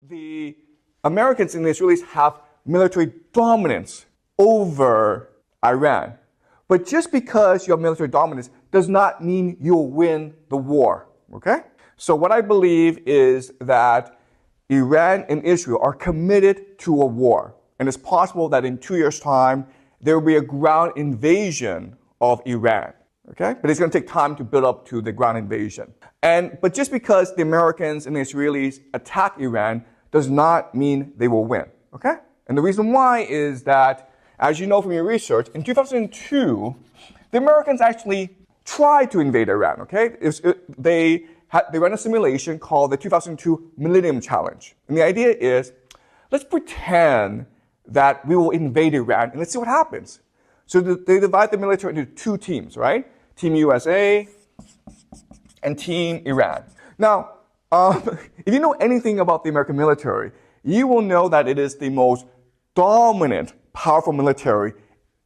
the Americans and the Israelis have military dominance over Iran. But just because you have military dominance does not mean you'll win the war, okay? So what I believe is that Iran and Israel are committed to a war. And it's possible that in 2 years' time, there will be a ground invasion of Iran, okay? But it's going to take time to build up to the ground invasion. But just because the Americans and the Israelis attack Iran does not mean they will win, okay? And the reason why is that, as you know from your research, in 2002, the Americans actually tried to invade Iran, okay? They ran a simulation called the 2002 Millennium Challenge. And the idea is, let's pretend that we will invade Iran and let's see what happens. So they divide the military into two teams, right? Team USA and Team Iran. Now, if you know anything about the American military, you will know that it is the most dominant, powerful military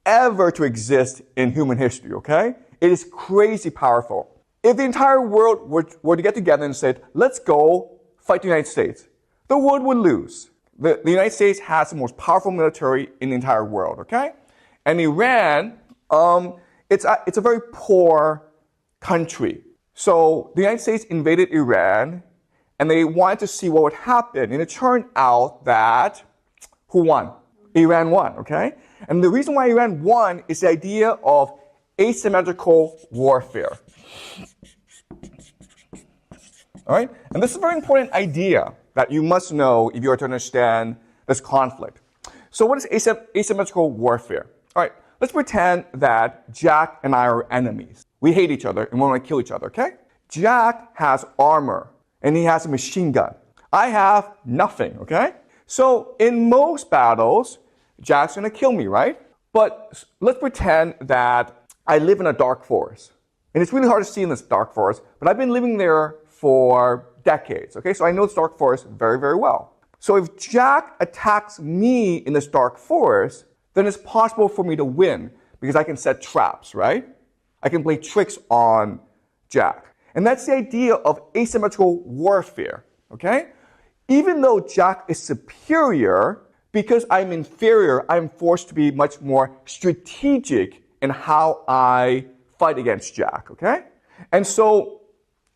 ever to exist in human history, okay? It is crazy powerful. If the entire world were to get together and said, let's go fight the United States, the world would lose. The United States has the most powerful military in the entire world, okay? And Iran, it's a very poor country. So the United States invaded Iran, and they wanted to see what would happen. And it turned out that, who won? Iran won, okay? And the reason why Iran won is the idea of asymmetrical warfare. All right? And this is a very important idea that you must know if you are to understand this conflict. So what is asymmetrical warfare? All right, let's pretend that Jack and I are enemies. We hate each other and we want to kill each other, okay? Jack has armor and he has a machine gun. I have nothing, okay? So in most battles, Jack's going to kill me, right? But let's pretend that I live in a dark forest. And it's really hard to see in this dark forest, but I've been living there for decades, okay? So I know this dark forest very, very well. So if Jack attacks me in this dark forest, then it's possible for me to win because I can set traps, right? I can play tricks on Jack. And that's the idea of asymmetrical warfare, okay? Even though Jack is superior, because I'm inferior, I'm forced to be much more strategic in how I fight against Jack, okay? And so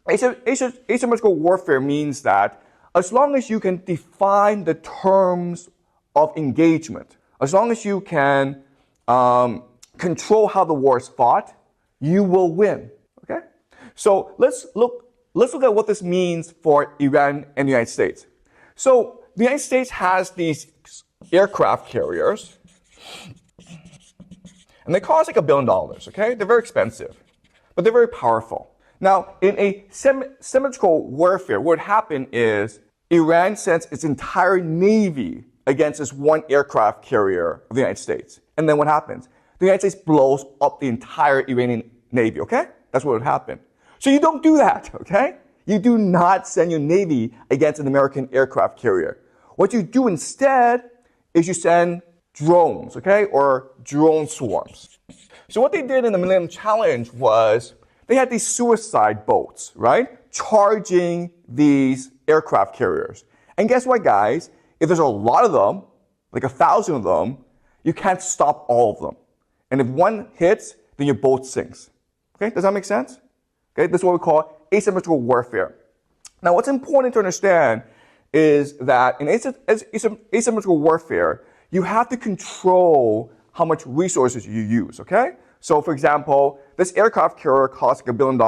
asymmetrical warfare means that as long as you can define the terms of engagement, as long as you can control how the war is fought, you will win, okay? So let's look at what this means for Iran and the United States. So the United States has these aircraft carriers, and they cost like $1 billion, okay? They're very expensive, but they're very powerful. Now, in a symmetrical warfare, what would happen is Iran sends its entire navy against this one aircraft carrier of the United States. And then what happens? The United States blows up the entire Iranian navy, okay? That's what would happen. So you don't do that, okay? You do not send your navy against an American aircraft carrier. What you do instead is you send drones, okay? Or drone swarms. So what they did in the Millennium Challenge was they had these suicide boats, right? Charging these aircraft carriers. And guess what, guys? If there's a lot of them, like 1,000 of them, you can't stop all of them. And if one hits, then your boat sinks. Okay, does that make sense? Okay, this is what we call asymmetrical warfare. Now, what's important to understand is that in asymmetrical warfare, you have to control how much resources you use, okay? So, for example, this aircraft carrier costs like $1 billion.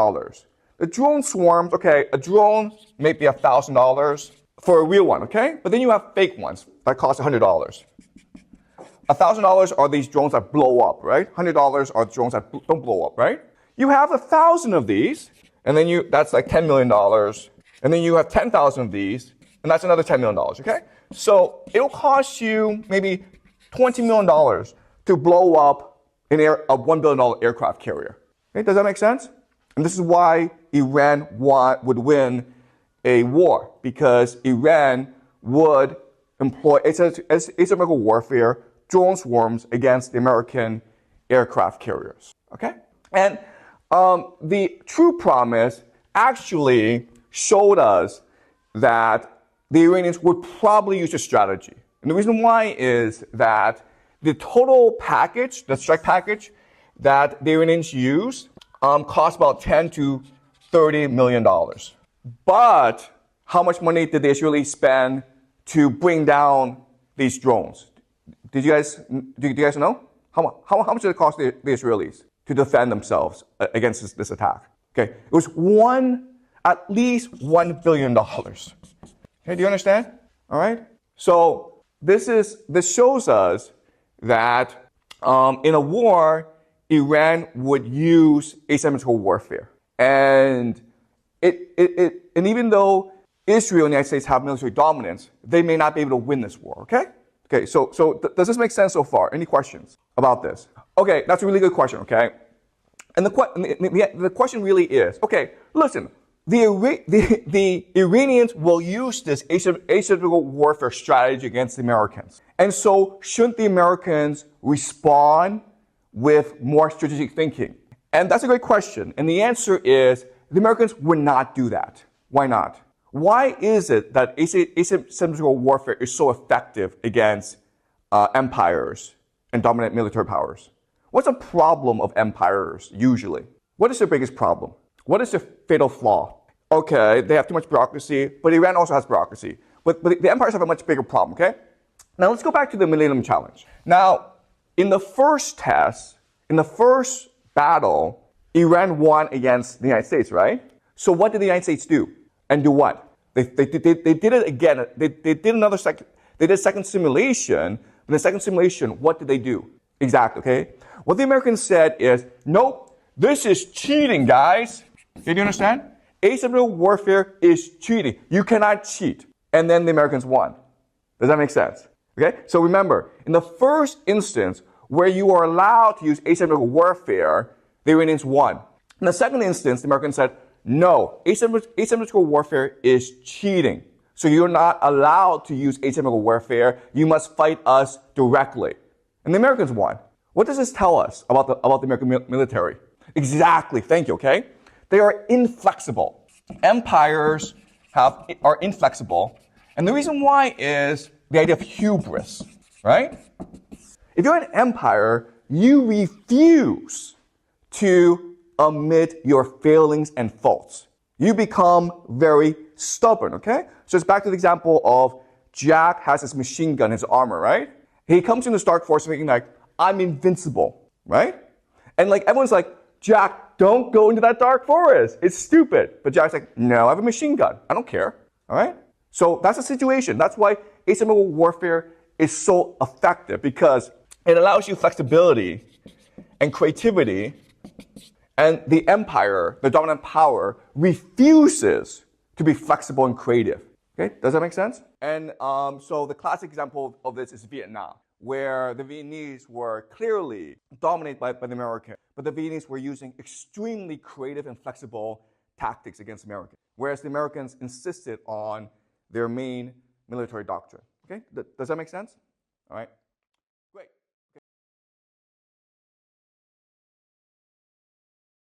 The drone swarms, okay, a drone may be $1,000 for a real one, okay? But then you have fake ones that cost $100. $1,000 are these drones that blow up, right? $100 are drones that don't blow up, right? You have 1,000 of these, and then that's like $10 million. And then you have 10,000 of these, and that's another $10 million, okay? So it'll cost you maybe $20 million to blow up a $1 billion aircraft carrier. Okay, does that make sense? And this is why Iran would win a war, because Iran would employ asymmetrical warfare, drone swarms against the American aircraft carriers. Okay? And the true promise actually showed us that the Iranians would probably use a strategy. And the reason why is that the total package, the strike package that the Iranians used, cost about $10 to $30 million. But how much money did the Israelis spend to bring down these drones? Do you guys know? How much did it cost the Israelis to defend themselves against this attack? Okay, it was at least $1 billion. Okay, do you understand? All right. So this shows us that in a war, Iran would use asymmetrical warfare, and and even though Israel and the United States have military dominance, they may not be able to win this war. Okay. Okay. So does this make sense so far? Any questions about this? Okay, that's a really good question. Okay, and the question really is, okay, listen. The Iranians will use this asymmetrical warfare strategy against the Americans. And so shouldn't the Americans respond with more strategic thinking? And that's a great question. And the answer is the Americans would not do that. Why not? Why is it that asymmetrical warfare is so effective against empires and dominant military powers? What's the problem of empires usually? What is their biggest problem? What is the fatal flaw? Okay, they have too much bureaucracy, but Iran also has bureaucracy. But the empires have a much bigger problem, okay? Now let's go back to the Millennium Challenge. Now, in the first test, in the first battle, Iran won against the United States, right? So what did the United States do? And do what? They did it again. They did a second simulation. In the second simulation, what did they do? Exactly, okay? What the Americans said is, nope, this is cheating, guys. Did you understand? Asymmetrical warfare is cheating. You cannot cheat. And then the Americans won. Does that make sense? Okay? So remember, in the first instance where you are allowed to use asymmetrical warfare, the Iranians won. In the second instance, the Americans said, no, asymmetrical warfare is cheating. So you're not allowed to use asymmetrical warfare. You must fight us directly. And the Americans won. What does this tell us about the American military? Exactly. Thank you. Okay. They are inflexible. Empires are inflexible. And the reason why is the idea of hubris, right? If you're an empire, you refuse to admit your failings and faults. You become very stubborn, okay? So it's back to the example of Jack has his machine gun, his armor, right? He comes into Stark Force thinking like, I'm invincible, right? And like everyone's like, Jack, don't go into that dark forest. It's stupid. But Jack's like, no, I have a machine gun. I don't care, all right? So that's the situation. That's why asymmetrical warfare is so effective, because it allows you flexibility and creativity, and the empire, the dominant power, refuses to be flexible and creative. Okay, does that make sense? And so the classic example of this is Vietnam, where the Vietnamese were clearly dominated by the Americans, but the Vietnamese were using extremely creative and flexible tactics against Americans, whereas the Americans insisted on their main military doctrine. Okay, does that make sense? All right.